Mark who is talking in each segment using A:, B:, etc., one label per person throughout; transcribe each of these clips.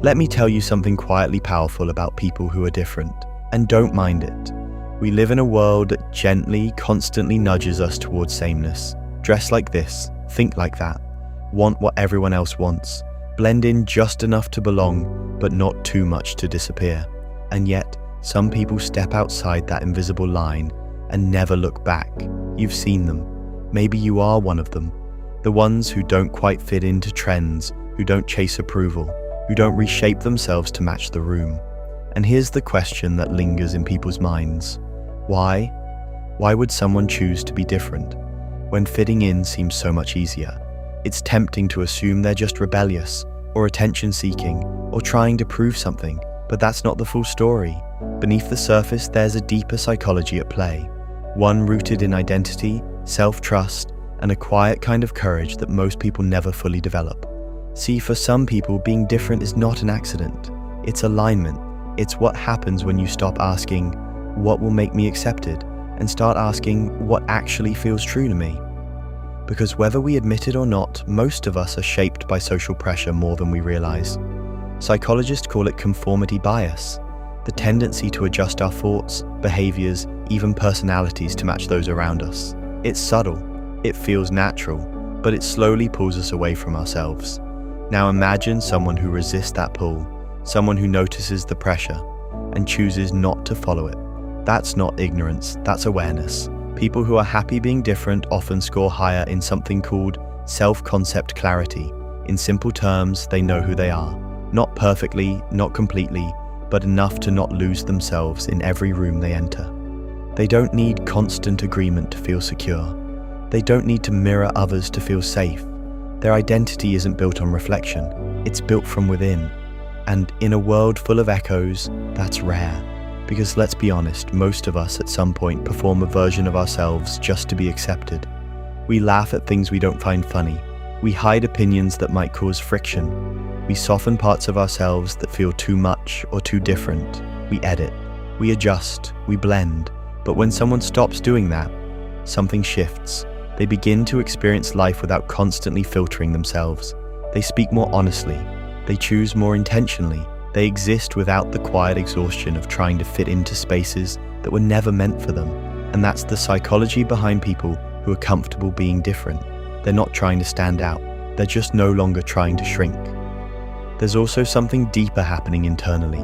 A: Let me tell you something quietly powerful about people who are different, and don't mind it. We live in a world that gently, constantly nudges us towards sameness. Dress like this, think like that, want what everyone else wants, blend in just enough to belong, but not too much to disappear. And yet, some people step outside that invisible line and never look back. You've seen them. Maybe you are one of them. The ones who don't quite fit into trends, who don't chase approval, who don't reshape themselves to match the room. And here's the question that lingers in people's minds. Why? Why would someone choose to be different when fitting in seems so much easier? It's tempting to assume they're just rebellious, or attention-seeking, or trying to prove something, but that's not the full story. Beneath the surface, there's a deeper psychology at play, one rooted in identity, self-trust, and a quiet kind of courage that most people never fully develop. See, for some people, being different is not an accident. It's alignment. It's what happens when you stop asking, what will make me accepted, and start asking, what actually feels true to me? Because whether we admit it or not, most of us are shaped by social pressure more than we realize. Psychologists call it conformity bias, the tendency to adjust our thoughts, behaviors, even personalities to match those around us. It's subtle, it feels natural, but it slowly pulls us away from ourselves. Now imagine someone who resists that pull, someone who notices the pressure and chooses not to follow it. That's not ignorance, that's awareness. People who are happy being different often score higher in something called self-concept clarity. In simple terms, they know who they are. Not perfectly, not completely, but enough to not lose themselves in every room they enter. They don't need constant agreement to feel secure. They don't need to mirror others to feel safe. Their identity isn't built on reflection, it's built from within. And in a world full of echoes, that's rare. Because let's be honest, most of us at some point perform a version of ourselves just to be accepted. We laugh at things we don't find funny. We hide opinions that might cause friction. We soften parts of ourselves that feel too much or too different. We edit. We adjust. We blend. But when someone stops doing that, something shifts. They begin to experience life without constantly filtering themselves. They speak more honestly. They choose more intentionally. They exist without the quiet exhaustion of trying to fit into spaces that were never meant for them. And that's the psychology behind people who are comfortable being different. They're not trying to stand out. They're just no longer trying to shrink. There's also something deeper happening internally,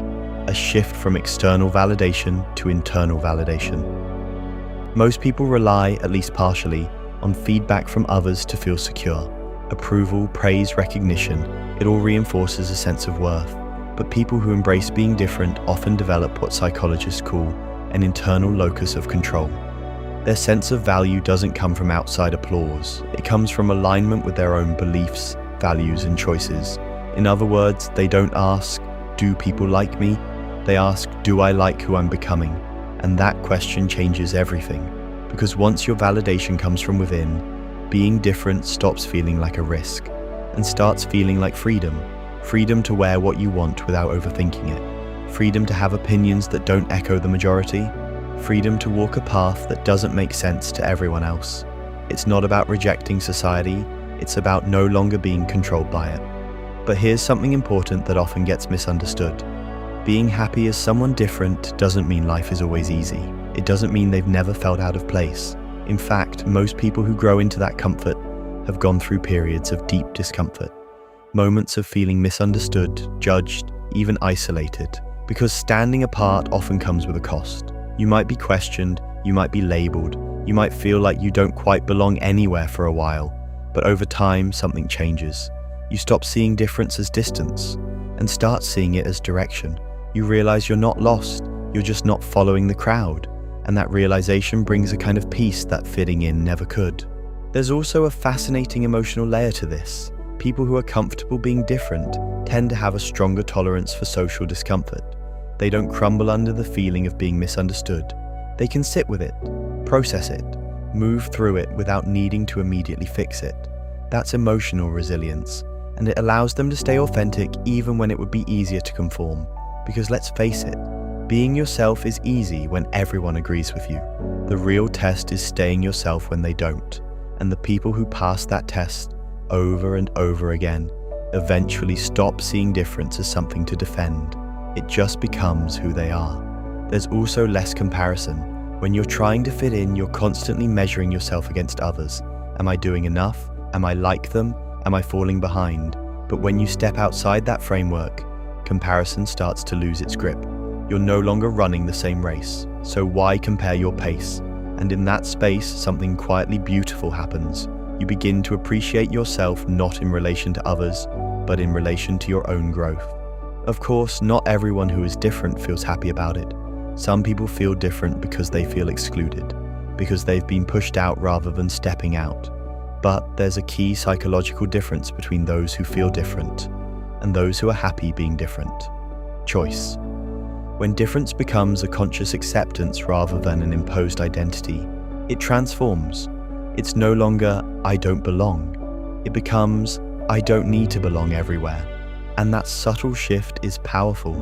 A: a shift from external validation to internal validation. Most people rely, at least partially, on feedback from others to feel secure. Approval, praise, recognition, it all reinforces a sense of worth. But people who embrace being different often develop what psychologists call an internal locus of control. Their sense of value doesn't come from outside applause. It comes from alignment with their own beliefs, values, and choices. In other words, they don't ask, do people like me? They ask, do I like who I'm becoming? And that question changes everything. Because once your validation comes from within, being different stops feeling like a risk and starts feeling like freedom. Freedom to wear what you want without overthinking it. Freedom to have opinions that don't echo the majority. Freedom to walk a path that doesn't make sense to everyone else. It's not about rejecting society, it's about no longer being controlled by it. But here's something important that often gets misunderstood. Being happy as someone different doesn't mean life is always easy. It doesn't mean they've never felt out of place. In fact, most people who grow into that comfort have gone through periods of deep discomfort. Moments of feeling misunderstood, judged, even isolated. Because standing apart often comes with a cost. You might be questioned, you might be labeled, you might feel like you don't quite belong anywhere for a while. But over time, something changes. You stop seeing difference as distance and start seeing it as direction. You realize you're not lost, you're just not following the crowd. And that realization brings a kind of peace that fitting in never could. There's also a fascinating emotional layer to this. People who are comfortable being different tend to have a stronger tolerance for social discomfort. They don't crumble under the feeling of being misunderstood. They can sit with it, process it, move through it without needing to immediately fix it. That's emotional resilience, and it allows them to stay authentic even when it would be easier to conform. Because let's face it, being yourself is easy when everyone agrees with you. The real test is staying yourself when they don't. And the people who pass that test over and over again eventually stop seeing difference as something to defend. It just becomes who they are. There's also less comparison. When you're trying to fit in, you're constantly measuring yourself against others. Am I doing enough? Am I like them? Am I falling behind? But when you step outside that framework, comparison starts to lose its grip. You're no longer running the same race, so why compare your pace? And in that space, something quietly beautiful happens. You begin to appreciate yourself not in relation to others, but in relation to your own growth. Of course, not everyone who is different feels happy about it. Some people feel different because they feel excluded, because they've been pushed out rather than stepping out. But there's a key psychological difference between those who feel different and those who are happy being different. Choice. When difference becomes a conscious acceptance rather than an imposed identity, it transforms. It's no longer, I don't belong. It becomes, I don't need to belong everywhere. And that subtle shift is powerful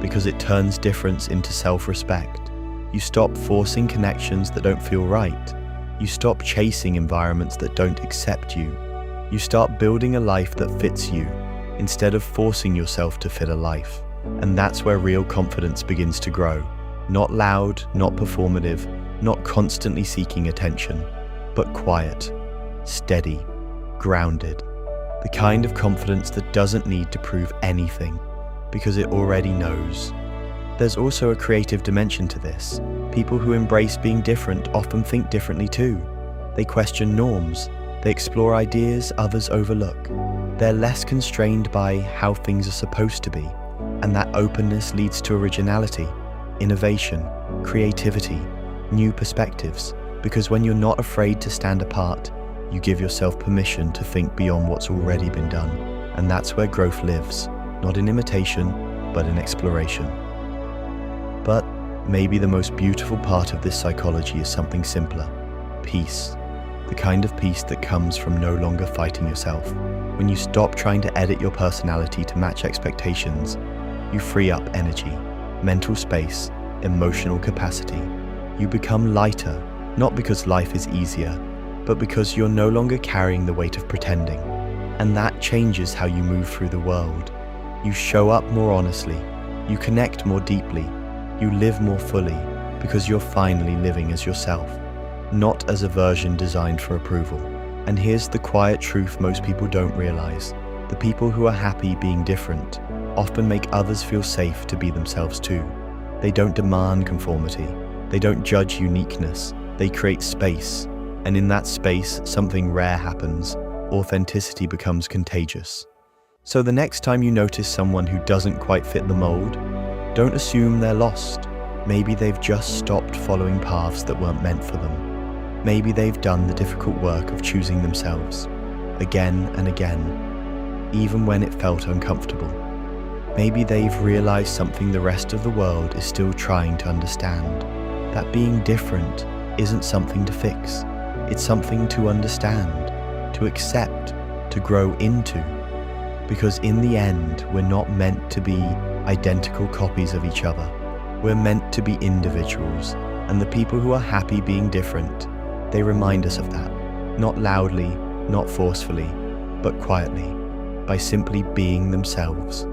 A: because it turns difference into self-respect. You stop forcing connections that don't feel right. You stop chasing environments that don't accept you. You start building a life that fits you instead of forcing yourself to fit a life. And that's where real confidence begins to grow. Not loud, not performative, not constantly seeking attention, but quiet, steady, grounded. The kind of confidence that doesn't need to prove anything because it already knows. There's also a creative dimension to this. People who embrace being different often think differently too. They question norms. They explore ideas others overlook. They're less constrained by how things are supposed to be. And that openness leads to originality, innovation, creativity, new perspectives. Because when you're not afraid to stand apart, you give yourself permission to think beyond what's already been done. And that's where growth lives, not in imitation, but in exploration. But maybe the most beautiful part of this psychology is something simpler: peace. The kind of peace that comes from no longer fighting yourself. When you stop trying to edit your personality to match expectations, you free up energy, mental space, emotional capacity. You become lighter, not because life is easier, but because you're no longer carrying the weight of pretending. And that changes how you move through the world. You show up more honestly, you connect more deeply, you live more fully, because you're finally living as yourself, not as a version designed for approval. And here's the quiet truth most people don't realize. The people who are happy being different often make others feel safe to be themselves too. They don't demand conformity. They don't judge uniqueness. They create space. And in that space, something rare happens. Authenticity becomes contagious. So the next time you notice someone who doesn't quite fit the mold, don't assume they're lost. Maybe they've just stopped following paths that weren't meant for them. Maybe they've done the difficult work of choosing themselves, again and again, even when it felt uncomfortable. Maybe they've realized something the rest of the world is still trying to understand, that being different isn't something to fix. It's something to understand, to accept, to grow into. Because in the end, we're not meant to be identical copies of each other. We're meant to be individuals, and the people who are happy being different, they remind us of that, not loudly, not forcefully, but quietly, by simply being themselves.